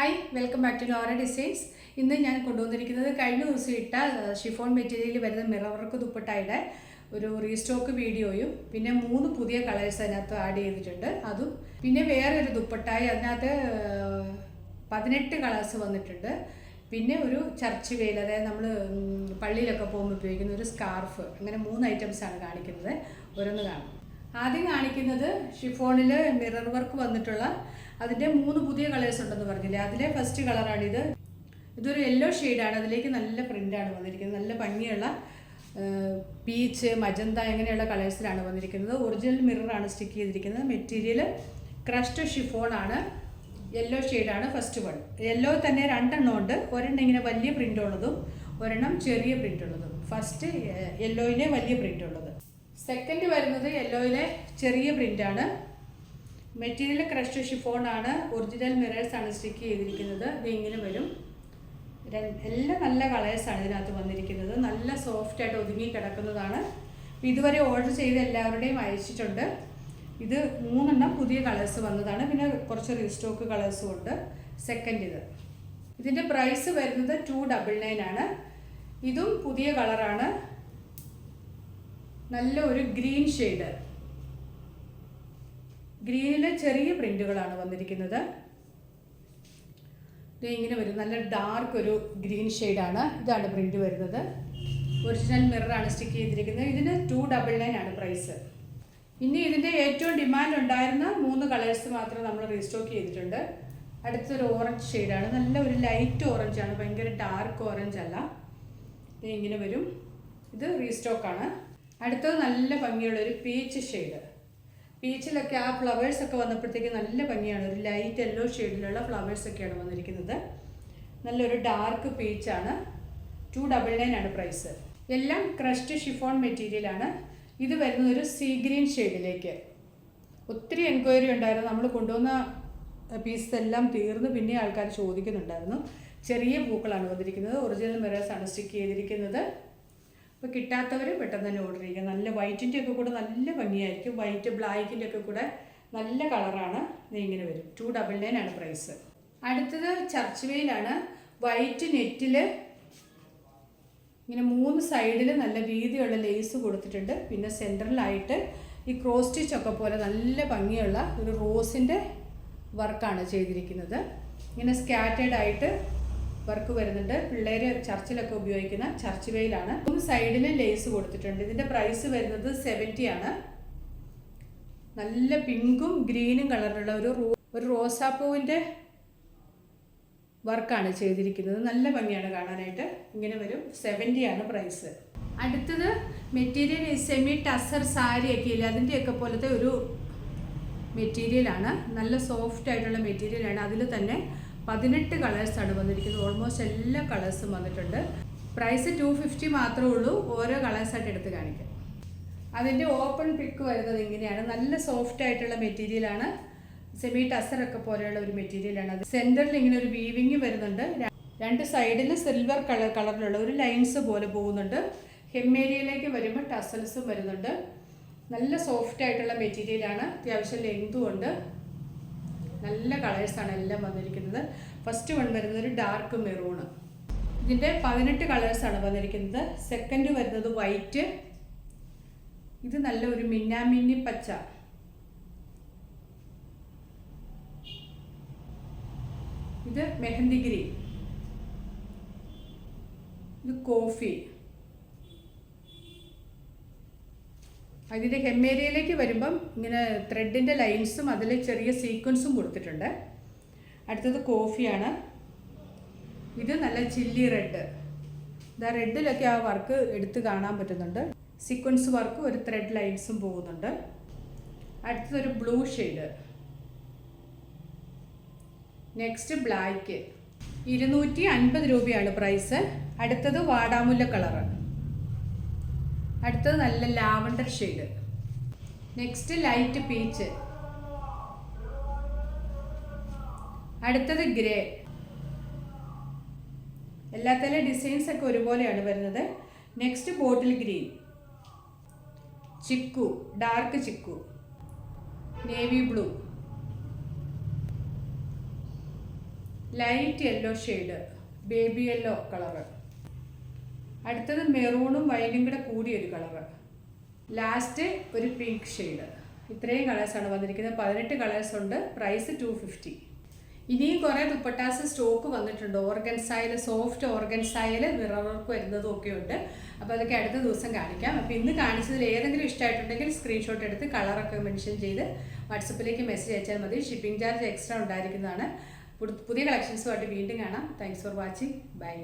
Hi welcome back to Nora designs. ഇന്ന് ഞാൻ കൊണ്ടുവന്നിരിക്കുന്നത് കഴിഞ്ഞ ദിവസം ഇട്ട ഷിഫോൺ മെറ്റീരിയലിൽ വരുന്ന മിറർ വർക്ക് ദുപ്പട്ടയുടെ ഒരു റീസ്റ്റോക്ക് വീഡിയോയും പിന്നെ 3 പുതിയ കളേഴ്സ് അതിനകത്ത് ആഡ് ചെയ്തിട്ടുണ്ട്. അതും പിന്നെ വേറെ ഒരു ദുപ്പട്ടായി അതിനകത്ത് 18 കളേഴ്സ് വന്നിട്ടുണ്ട്. പിന്നെ ഒരു ചർച്ച് വെയിൽ, അതായത് നമ്മൾ പള്ളിയിലൊക്കെ പോകുമ്പോൾ ഉപയോഗിക്കുന്ന ഒരു സ്കാർഫ്, അങ്ങനെ 3 ഐറ്റംസാണ് കാണിക്കുന്നത്. ഓരോന്ന് കാണാം. ആദ്യം കാണിക്കുന്നത് ഷിഫോണിൽ മിറർ വർക്ക് വന്നിട്ടുള്ള അതിൻ്റെ 3 പുതിയ കളേഴ്സ് ഉണ്ടെന്ന് പറഞ്ഞില്ലേ, അതിലെ ഫസ്റ്റ് കളറാണിത്. ഇതൊരു യെല്ലോ ഷെയ്ഡാണ്. അതിലേക്ക് നല്ല പ്രിൻ്റാണ് വന്നിരിക്കുന്നത്. നല്ല ഭംഗിയുള്ള പീച്ച്, മജന്ത ഇങ്ങനെയുള്ള കളേഴ്സിലാണ് വന്നിരിക്കുന്നത്. ഒറിജിനൽ മിററാണ് സ്റ്റിക്ക് ചെയ്തിരിക്കുന്നത്. മെറ്റീരിയൽ ക്രഷ്ഡ് ഷിഫോണാണ്. യെല്ലോ ഷെയ്ഡാണ് ഫസ്റ്റ് വൺ. യെല്ലോ തന്നെ 2 എണ്ണം ഉണ്ട്. ഒരെണ്ണം ഇങ്ങനെ വലിയ പ്രിൻ്റ് ഉള്ളതും ഒരെണ്ണം ചെറിയ പ്രിൻ്റ് ഉള്ളതും. ഫസ്റ്റ് യെല്ലോയിലെ വലിയ പ്രിൻ്റ് ഉള്ളത്. സെക്കൻഡ് വരുന്നത് യെല്ലോയിലെ ചെറിയ പ്രിൻ്റാണ്. മെറ്റീരിയൽ ക്രഷ്ഡ് ഷിഫോണാണ്. ഒറിജിനൽ മിറേഴ്സാണ് സ്റ്റിക്ക് ചെയ്തിരിക്കുന്നത്. ഇത് ഇങ്ങനെ വരും. എല്ലാം നല്ല കളേഴ്സാണ് ഇതിനകത്ത് വന്നിരിക്കുന്നത്. നല്ല സോഫ്റ്റായിട്ട് ഒതുങ്ങി കിടക്കുന്നതാണ്. ഇതുവരെ ഓർഡർ ചെയ്ത് എല്ലാവരുടെയും അയച്ചിട്ടുണ്ട്. ഇത് 3 എണ്ണം പുതിയ കളേഴ്സ് വന്നതാണ്. പിന്നെ കുറച്ച് റീസ്റ്റോക്ക് കളേഴ്സും ഉണ്ട്. സെക്കൻഡ് ഇതിൻ്റെ പ്രൈസ് വരുന്നത് 299 ആണ്. ഇതും പുതിയ കളറാണ്. നല്ല ഒരു ഗ്രീൻ ഷെയ്ഡ്. ഗ്രീനിലെ ചെറിയ പ്രിൻ്റുകളാണ് വന്നിരിക്കുന്നത്. ഇത് ഇങ്ങനെ വരും. നല്ല ഡാർക്ക് ഒരു ഗ്രീൻ ഷെയ്ഡാണ്. ഇതാണ് പ്രിൻ്റ് വരുന്നത്. ഒറിജിനൽ മിററാണ് സ്റ്റിക്ക് ചെയ്തിരിക്കുന്നത്. ഇതിന് 299 ആണ് പ്രൈസ്. ഇനി ഇതിൻ്റെ ഏറ്റവും ഡിമാൻഡ് ഉണ്ടായിരുന്ന 3 കളേഴ്സ് മാത്രം നമ്മൾ റീസ്റ്റോക്ക് ചെയ്തിട്ടുണ്ട്. അടുത്തൊരു ഓറഞ്ച് ഷെയ്ഡാണ്. നല്ല ഒരു ലൈറ്റ് ഓറഞ്ചാണ്, ഭയങ്കര ഡാർക്ക് ഓറഞ്ച് അല്ല. ഇത് ഇങ്ങനെ വരും. ഇത് റീസ്റ്റോക്കാണ്. അടുത്തത് നല്ല ഭംഗിയുള്ളൊരു പീച്ച് ഷെയ്ഡ്. പീച്ചിലൊക്കെ ആ ഫ്ലവേഴ്സൊക്കെ വന്നപ്പോഴത്തേക്ക് നല്ല ഭംഗിയാണ്. ഒരു ലൈറ്റ് യെല്ലോ ഷെയ്ഡിലുള്ള ഫ്ലവേഴ്സൊക്കെയാണ് വന്നിരിക്കുന്നത്. നല്ലൊരു ഡാർക്ക് പീച്ചാണ്. 299 ആണ് പ്രൈസ്. എല്ലാം ക്രഷ്ഡ് ഷിഫോൺ മെറ്റീരിയലാണ്. ഇത് വരുന്നത് ഒരു സീ ഗ്രീൻ ഷെയ്ഡിലേക്ക്. ഒത്തിരി എൻക്വയറി ഉണ്ടായിരുന്നു. നമ്മൾ കൊണ്ടുവന്ന പീസ് എല്ലാം തീർന്നു. പിന്നെ ആൾക്കാർ ചോദിക്കുന്നുണ്ടായിരുന്നു. ചെറിയ പൂക്കളാണ് വന്നിരിക്കുന്നത്. ഒറിജിനൽ മിറേഴ്സാണ് സ്റ്റിക്ക് ചെയ്തിരിക്കുന്നത്. അപ്പോൾ കിട്ടാത്തവർ പെട്ടെന്ന് തന്നെ ഓർഡർ ചെയ്യുക. നല്ല വൈറ്റിൻ്റെ ഒക്കെ കൂടെ നല്ല ഭംഗിയായിരിക്കും. വൈറ്റ് ബ്ലാക്കിൻ്റെ ഒക്കെ കൂടെ നല്ല കളറാണ്. ഇത് ഇങ്ങനെ വരും. 299 ആണ് പ്രൈസ്. അടുത്തത് ചർച്ച് വെയിലാണ്. വൈറ്റ് നെറ്റിൽ ഇങ്ങനെ 3 സൈഡിൽ നല്ല വീതിയുള്ള ലേസ് കൊടുത്തിട്ടുണ്ട്. പിന്നെ സെൻറ്ററിലായിട്ട് ഈ ക്രോസ് സ്റ്റിച്ചൊക്കെ പോലെ നല്ല ഭംഗിയുള്ള ഒരു റോസിൻ്റെ വർക്കാണ് ചെയ്തിരിക്കുന്നത്. ഇങ്ങനെ സ്കാറ്റേഡ് ആയിട്ട് വർക്ക് വരുന്നുണ്ട്. പിള്ളേർ ചർച്ചിലൊക്കെ ഉപയോഗിക്കുന്ന ചർച്ച് വെയിലാണ്. 3 സൈഡിൽ ലേസ് കൊടുത്തിട്ടുണ്ട്. ഇതിൻ്റെ പ്രൈസ് വരുന്നത് 70 ആണ്. നല്ല പിങ്കും ഗ്രീനും കളറിലുള്ള ഒരു റോസാപ്പൂവിൻ്റെ വർക്കാണ് ചെയ്തിരിക്കുന്നത്. നല്ല ഭംഗിയാണ് കാണാനായിട്ട്. ഇങ്ങനെ വരും. 70 ആണ് പ്രൈസ്. അടുത്തത് മെറ്റീരിയൽ സെമി ടസർ സാരിയൊക്കെ ഇല്ല, അതിൻ്റെയൊക്കെ പോലത്തെ ഒരു മെറ്റീരിയലാണ്. നല്ല സോഫ്റ്റ് ആയിട്ടുള്ള മെറ്റീരിയലാണ്. അതിൽ തന്നെ 18 കളേഴ്സാണ് വന്നിരിക്കുന്നത്. ഓൾമോസ്റ്റ് എല്ലാ കളേഴ്സും വന്നിട്ടുണ്ട്. പ്രൈസ് 250 മാത്രമേ ഉള്ളൂ. ഓരോ കളേഴ്സായിട്ട് എടുത്ത് കാണിക്കാം. അതിൻ്റെ ഓപ്പൺ പിക്ക് വരുന്നത് ഇങ്ങനെയാണ്. നല്ല സോഫ്റ്റ് ആയിട്ടുള്ള മെറ്റീരിയലാണ്. സെമി ടസറൊക്കെ പോലെയുള്ള ഒരു മെറ്റീരിയലാണ്. അത് സെൻറ്ററിൽ ഇങ്ങനെ ഒരു വീവിങ് വരുന്നുണ്ട്. 2 സൈഡിൽ സിൽവർ കളറിലുള്ള ഒരു ലൈൻസ് പോലെ പോകുന്നുണ്ട്. ഹെമ്മേരിയയിലേക്ക് വരുമ്പോൾ ടസൽസും വരുന്നുണ്ട്. നല്ല സോഫ്റ്റ് ആയിട്ടുള്ള മെറ്റീരിയലാണ്. അത്യാവശ്യം ലെങ്തും ഉണ്ട്. നല്ല കളേഴ്സാണ് എല്ലാം വന്നിരിക്കുന്നത്. ഫസ്റ്റ് വൺ വരുന്നത് ഒരു ഡാർക്ക് മെറൂണ്. ഇതിൻ്റെ 18 കളേഴ്സാണ് വന്നിരിക്കുന്നത്. സെക്കൻഡ് വരുന്നത് വൈറ്റ്. ഇത് നല്ല ഒരു മിന്നാമിന്നി പച്ച. ഇത് മെഹന്തി ഗ്രീൻ. ഇത് കോഫി. അതിൻ്റെ ഹെമ്മേരിയയിലേക്ക് വരുമ്പം ഇങ്ങനെ ത്രെഡിൻ്റെ ലൈൻസും അതിൽ ചെറിയ സീക്വൻസും കൊടുത്തിട്ടുണ്ട്. അടുത്തത് കോഫിയാണ്. ഇത് നല്ല ചില്ലി റെഡ്. ഇതാ റെഡിലൊക്കെ ആ വർക്ക് എടുത്ത് കാണാൻ പറ്റുന്നുണ്ട്. സീക്വൻസ് വർക്കും ഒരു ത്രെഡ് ലൈൻസും പോകുന്നുണ്ട്. അടുത്തതൊരു ബ്ലൂ ഷെയ്ഡ്. Next black. 250 രൂപയാണ് പ്രൈസ്. അടുത്തത് വാടാമുല്ല കളറ്. അടുത്തത് നല്ല lavender shade. Next light peach. അടുത്തത് ഗ്രേ. എല്ലാത്തിലെ ഡിസൈൻസ് ഒക്കെ ഒരുപോലെയാണ് വരുന്നത്. Next bottle green. Chikoo, dark chikoo. Navy blue. Light yellow shade, baby yellow colour. അടുത്തത് മെറൂണും വൈനും കൂടെ കൂടിയൊരു കളറ്. ലാസ്റ്റ് ഒരു പിങ്ക് ഷെയ്ഡ്. ഇത്രയും കളേഴ്സാണ് വന്നിരിക്കുന്നത്. 18 കളേഴ്സ് ഉണ്ട്. പ്രൈസ് 250. ഇനിയും കുറേ ദുപ്പട്ടാസ് സ്റ്റോക്ക് വന്നിട്ടുണ്ട്. ഓർഗൻസായിൽ, സോഫ്റ്റ് ഓർഗൻസായിൽ മിറർ വർക്ക് വരുന്നതും ഒക്കെ ഉണ്ട്. അപ്പോൾ അതൊക്കെ അടുത്ത ദിവസം കാണിക്കാം. അപ്പോൾ ഇന്ന് കാണിച്ചതിൽ ഏതെങ്കിലും ഇഷ്ടമായിട്ടുണ്ടെങ്കിൽ സ്ക്രീൻഷോട്ട് എടുത്ത് കളറൊക്കെ മെൻഷൻ ചെയ്ത് വാട്സപ്പിലേക്ക് മെസ്സേജ് അയച്ചാൽ മതി. ഷിപ്പിംഗ് ചാർജ് എക്സ്ട്രാ ഉണ്ടായിരിക്കുന്നതാണ്. പുതിയ കളക്ഷൻസുമായിട്ട് വീണ്ടും കാണാം. Thanks for watching. ബൈ.